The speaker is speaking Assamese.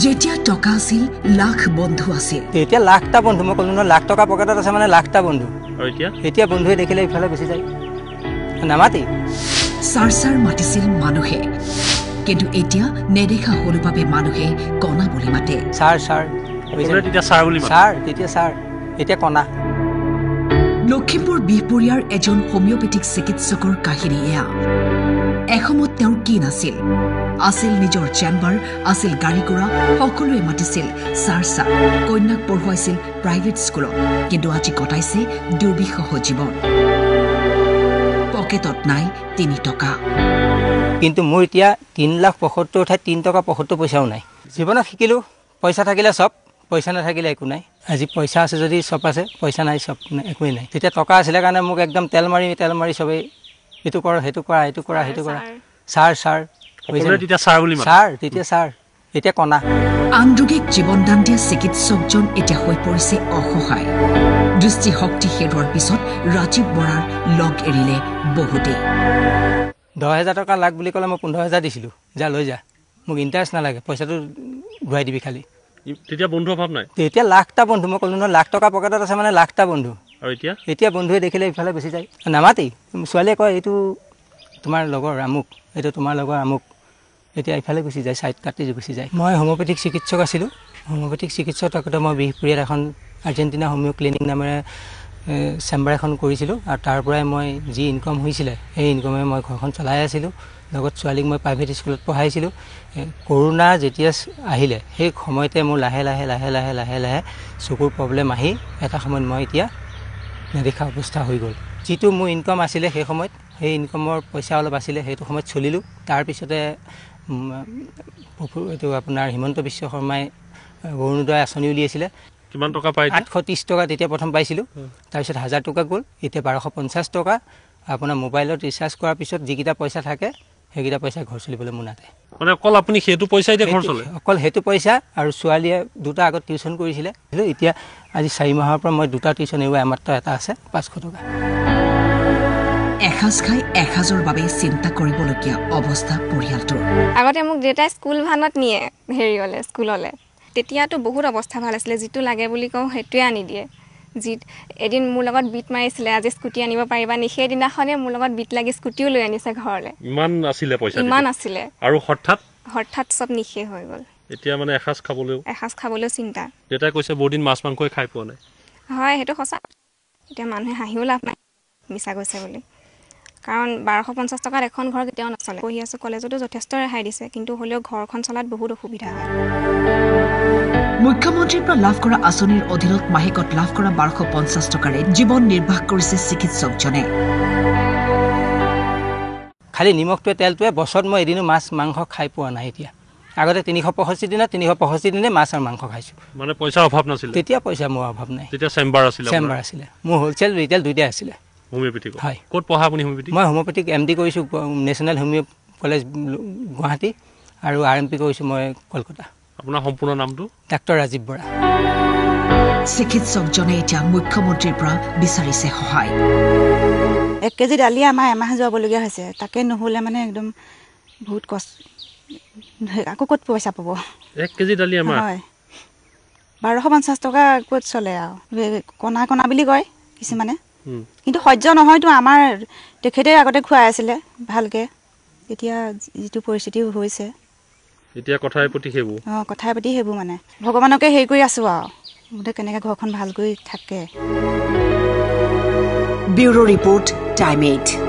যেতিয়া টকা আছিল লাখ বন্ধু আছিল এতিয়া লাখটা বন্ধু মই কলো ন লাখ টকা পকেটত আছে মানে লাখটা বন্ধু আৰু এতিয়া বন্ধুৱে দেখিলে ইফালে গুচি যায় নামাতি সাৰ মাতিছিল মানুহে কিন্তু এতিয়া নেদেখা হল বাবে মানুহে কণা বুলি মাতে সাৰ তেতিয়া সাৰ বুলি মাতে সাৰ তেতিয়া সাৰ এতিয়া কণা লখিমপুৰ বিহপুৰীয়াৰ এজন হোমিওপেথিক চিকিৎসকৰ কাহিনী এয়া এসময়ত তেওঁৰ কি নাছিল আছিল নিজৰ চেম্বাৰ আছিল গাড়ী ঘোঁৰা সকলোৱে মাতিছিল সাৰ কন্যাক পঢ়ুৱাইছিল প্ৰাইভেট স্কুলত কিন্তু আজি কটাইছে দুৰ্বিষহ জীৱন পকেটত নাই 3 টকা কিন্তু মোৰ এতিয়া 3,75,000 উঠাই 3 টকা 75 পইচাও নাই জীৱনত শিকিলো পইচা থাকিলে সব পইচা নাথাকিলে একো নাই আজি পইচা আছে যদি সব আছে পইচা নাই সব একোই নাই তেতিয়া টকা আছিল কাৰণে মোক একদম তেল মাৰি সবে এটো কৰা হেতু কৰা এটো কৰা হেতু কৰা সাৰ সকলোৱে তেতিয়া সাৰ বুলি মাতে সাৰ তেতিয়া সাৰ এতিয়া কণা আন্দোগিক জীৱনদান দিয়া চিকিৎসকজন এতিয়া হৈ পৰিছে অসহায় দৃষ্টিশক্তি হেৰুৱাৰ পিছত ৰাজীৱ বৰাৰ লগ এৰিলে বহুতে 10,000 টকা লাখ বুলি ক'লে মই 15,000 দিছিলো যা লৈ যা মোক ইন্টাৰেষ্ট নালাগে পইচাটো ঘূৰাই দিবি খালি তেতিয়া বন্ধু অভাৱ নাই তেতিয়া লাখটা বন্ধু মই ক'লো ন লাখ টকা পকেটত আছে মানে লাখটা বন্ধু আৰু এতিয়া বন্ধুৱে দেখিলে ইফালে গুচি যায় নামাতি ছোৱালীয়ে কয় এইটো তোমাৰ লগৰ আমুক এইটো তোমাৰ লগৰ আমুক এতিয়া ইফালে গুচি যায় সাইড কাটি গুচি যায় মই হোমিওপেথিক চিকিৎসক আছিলোঁ হোমিওপেথিক চিকিৎসক থাকোঁতে মই বিহপুৰীয়াত এখন আৰ্জেণ্টিনা হোমিও ক্লিনিক নামেৰে চেম্বাৰ এখন কৰিছিলোঁ আৰু তাৰ পৰাই মই যি ইনকাম হৈছিলে সেই ইনকামে মই ঘৰখন চলাই আছিলোঁ লগত ছোৱালীক মই প্ৰাইভেট স্কুলত পঢ়াইছিলোঁ কৰোণা যেতিয়া আহিলে সেই সময়তে মোৰ লাহে লাহে চকুৰ প্ৰব্লেম আহি এটা সময়ত মই এতিয়া নেদেখা অৱস্থা হৈ গ'ল যিটো মোৰ ইনকাম আছিলে সেই সময়ত সেই ইনকামৰ পইচা অলপ আছিলে সেইটো সময়ত চলিলোঁ তাৰপিছতে এইটো আপোনাৰ হিমন্ত বিশ্ব শৰ্মাই অৰুণোদয় আঁচনি উলিয়াইছিলে কিমান টকা পাই 830 টকা তেতিয়া প্ৰথম পাইছিলোঁ তাৰপিছত 1000 টকা গ'ল এতিয়া 1250 টকা আপোনাৰ মোবাইলত ৰিচাৰ্জ কৰাৰ পিছত যিকেইটা পইচা থাকে সেইকেইটা পইচা ঘৰ চলিবলৈ মোৰ নাতে মানে অকল আপুনি সেইটো পইচা এতিয়া ঘৰ চলে অকল সেইটো পইচা আৰু ছোৱালীয়ে দুটা আগত টিউচন কৰিছিলে এতিয়া আজি 4 মাহৰ পৰা মই দুটা টিউচন এৰিব মাত্ৰ এটা আছে 500 টকা এসাজ খাই এসাজৰ বাবে চিন্তা কৰিবলগীয়া অৱস্থা পৰিয়ালটোৰ আগতে মোক দেউতাই স্কুল ভানত নিয়ে হেৰিলে স্কুললে তেতিয়াতো বহুত অৱস্থা ভাল আছিলে যিটো লাগে বুলি কওঁ সেইটোৱে আনি দিয়ে এদিন মোৰ লগত বিট মাৰিছিলে আজি স্কুটি আনিব পাৰিবা নি সেইদিনাখনে মোৰ লগত বিট লাগি স্কুটিও লৈ আনিছে ঘৰলে ইমান আছিলে আৰু হঠাৎ সব নিখে হৈ গ'ল এতিয়া মানে এসাজ খাবলৈও চিন্তা দেউতাই কৈছে বহুদিন মাছ মাংসই খাই পোৱা নাই হয় সেইটো সঁচা এতিয়া মানুহে হাঁহিও লাভ নাই মিছা কৈছে বুলি কাৰণ 1250 টকাত এখন ঘৰ কেতিয়াও নচলে পঢ়ি আছো কলেজতো যথেষ্ট ৰেহাই দিছে কিন্তু হলেও ঘৰখন চলাত বহুত অসুবিধা হয় মুখ্যমন্ত্ৰীৰ পৰা লাভ কৰা আঁচনিৰ অধীনত মাহেকত লাভ কৰা 1250 টকাৰে জীৱন নিৰ্বাহ কৰিছে চিকিৎসকজনে খালি নিমখটোৱে তেলটোৱে বছৰত মই এদিনো মাছ মাংস খাই পোৱা নাই এতিয়া আগতে 365 দিনে মাছ আৰু মাংস খাইছো মানে পইচা অভাৱ নাছিল তেতিয়া পইচা মোৰ অভাৱ নাই তেতিয়া চেম্বাৰ আছিলে মোৰ হোলচেল ৰিটেল দুইটাই আছিলে হোমিওপেথিক হয় ক'ত পঢ়া আপুনি হোমিওপেথিক মই হোমিওপেথিক এমডি কৰিছো নেশ্যনেল হোমিও কলেজ গুৱাহাটী আৰু আৰএমপি কৰিছো মই কলকাতা আপোনাৰ সম্পূৰ্ণ নামটো ডাক্তৰ ৰাজীৱ বৰা চিকিৎসকজনে এতিয়া মুখ্যমন্ত্ৰীৰ পৰা বিচাৰিছে সহায় 1 কেজি দালি আমাৰ এমাহ যাবলগীয়া হৈছে তাকে নহলে মানে একদম বহুত কষ্ট আকৌ ক'ত পইচা পাব 1 কেজি দালি আমাৰ হয় 1250 টকা ক'ত চলে আৰু কণা বুলি কয় কিছুমানে কিন্তু সহ্য নহয়তো আমাৰ তেখেতে আগতে খুৱাই আছিলে ভালকে এতিয়া যিটো পৰিস্থিতি হৈছে এতিয়া কথাই পাতি হেবু মানে ভগৱানকে হেৰি কৰি আছো আৰু মুঠে কেনেকৈ ঘৰখন ভালকৈ থাকে ব্যুৰো ৰিপৰ্ট টাইম 8